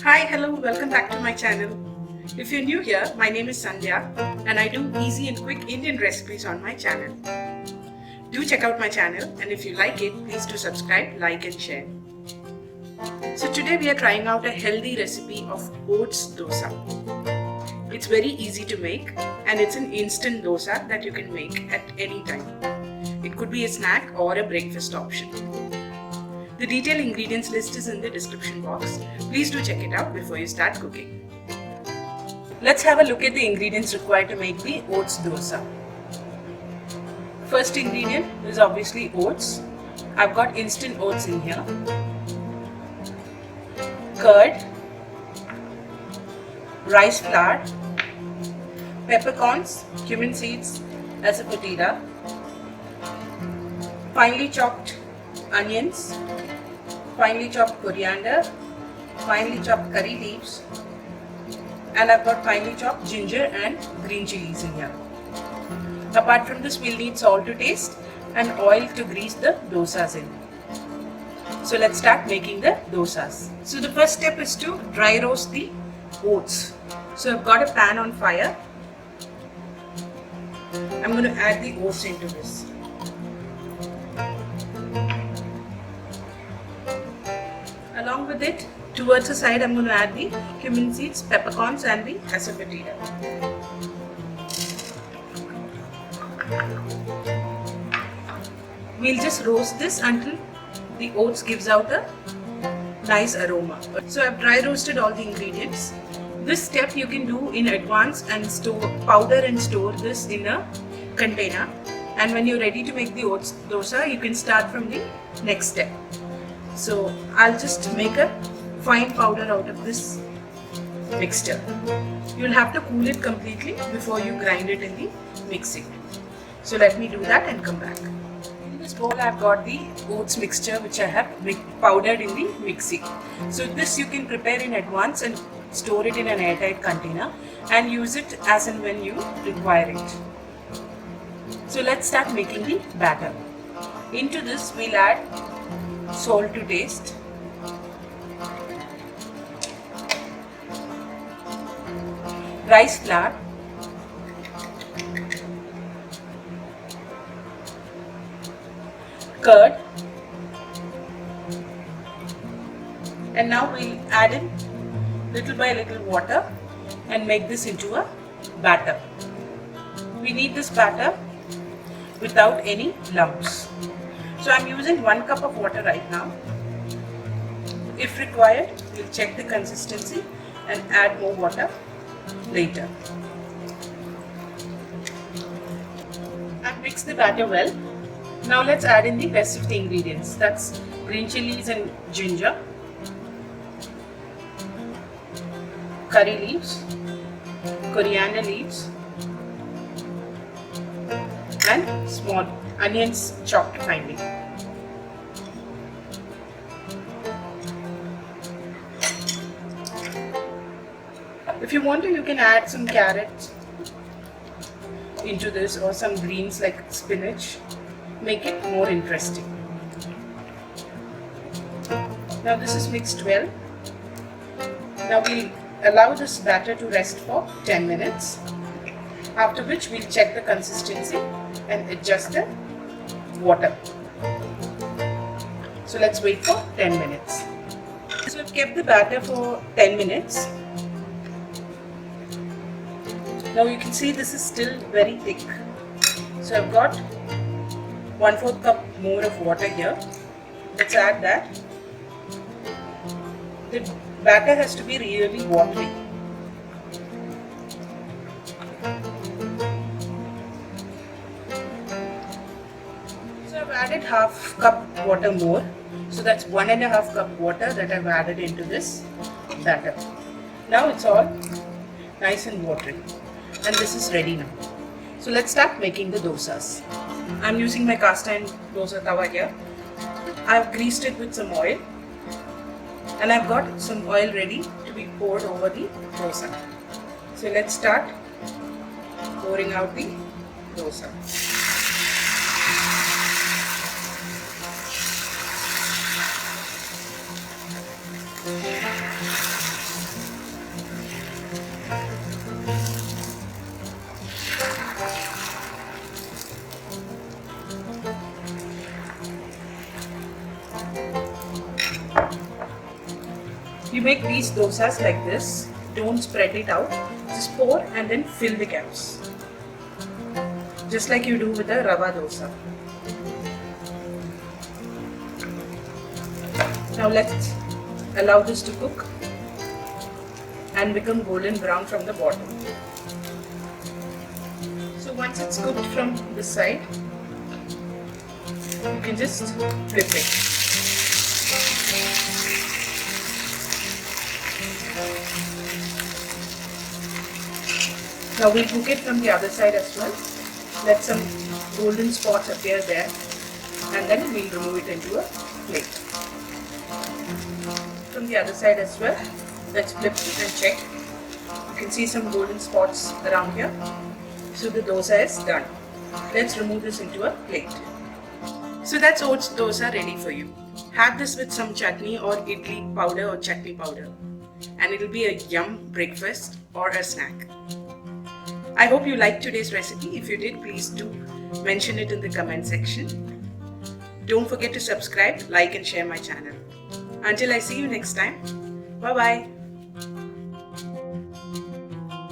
Hi, hello, welcome back to my channel. If you're new here, my name is Sandhya and I do easy and quick Indian recipes on my channel. Do check out my channel, and if you like it, please do subscribe, like and share. So today we are trying out a healthy recipe of oats dosa. It's very easy to make and it's an instant dosa that you can make at any time. It could be a snack or a breakfast option. The detailed ingredients list is in the description box. Please do check it out before you start cooking. Let's have a look at the ingredients required to make the oats dosa. First ingredient is obviously oats. I've got instant oats in here. Curd, rice flour, peppercorns, cumin seeds, asafotida, finely chopped onions, finely chopped coriander, finely chopped curry leaves, and I've got finely chopped ginger and green chilies in here. Apart from this, we'll need salt to taste and oil to grease the dosas in. So let's start making the dosas. So the first step is to dry roast the oats. So I've got a pan on fire. I'm going to add the oats into this. Along with it, towards the side, I'm going to add the cumin seeds, peppercorns and the asafetida. We'll just roast this until the oats gives out a nice aroma. So I've dry roasted all the ingredients. This step you can do in advance and powder and store this in a container. And when you're ready to make the oats dosa, you can start from the next step. So I'll just make a fine powder out of this mixture. You'll have to cool it completely before you grind it in the mixing. So let me do that and come back. In this bowl I've got the oats mixture which I have powdered in the mixie. So this you can prepare in advance and store it in an airtight container and use it as and when you require it. So let's start making the batter. Into this we'll add salt to taste, rice flour, curd, and now we'll add in little by little water and make this into a batter. We need this batter without any lumps. So I'm using 1 cup of water right now. If required, we'll check the consistency and add more water later. I've mixed the batter well. Now let's add in the rest of the ingredients. That's green chilies and ginger, curry leaves, coriander leaves, and small onions chopped finely. If you want to, you can add some carrots into this or some greens like spinach. Make it more interesting. Now this is mixed well. Now we'll allow this batter to rest for 10 minutes. After which we'll check the consistency and adjust the water. So let's wait for 10 minutes. So I've kept the batter for 10 minutes. Now you can see this is still very thick. So I've got 1/4 cup more of water here. Let's add that. The batter has to be really watery. I've added 1/2 cup water more, so that's 1.5 cup water that I've added into this batter. Now it's all nice and watery and this is ready now. So let's start making the dosas. I'm using my cast iron dosa tawa here. I've greased it with some oil and I've got some oil ready to be poured over the dosa. So let's start pouring out the dosa. You make these dosas like this. Don't spread it out. Just pour and then fill the gaps. Just like you do with a rava dosa. Now let's allow this to cook and become golden brown from the bottom. So once it's cooked from this side, you can just flip it. Now we'll cook it from the other side as well. Let some golden spots appear there, and then we'll remove it into a plate. From the other side as well, let's flip it and check. You can see some golden spots around here. So the dosa is done. Let's remove this into a plate. So that's oats dosa ready for you. Have this with some chutney or idli powder or chutney powder, and it'll be a yum breakfast or a snack. I hope you liked today's recipe. If you did, please do mention it in the comment section. Don't forget to subscribe, like and share my channel. Until I see you next time, bye bye.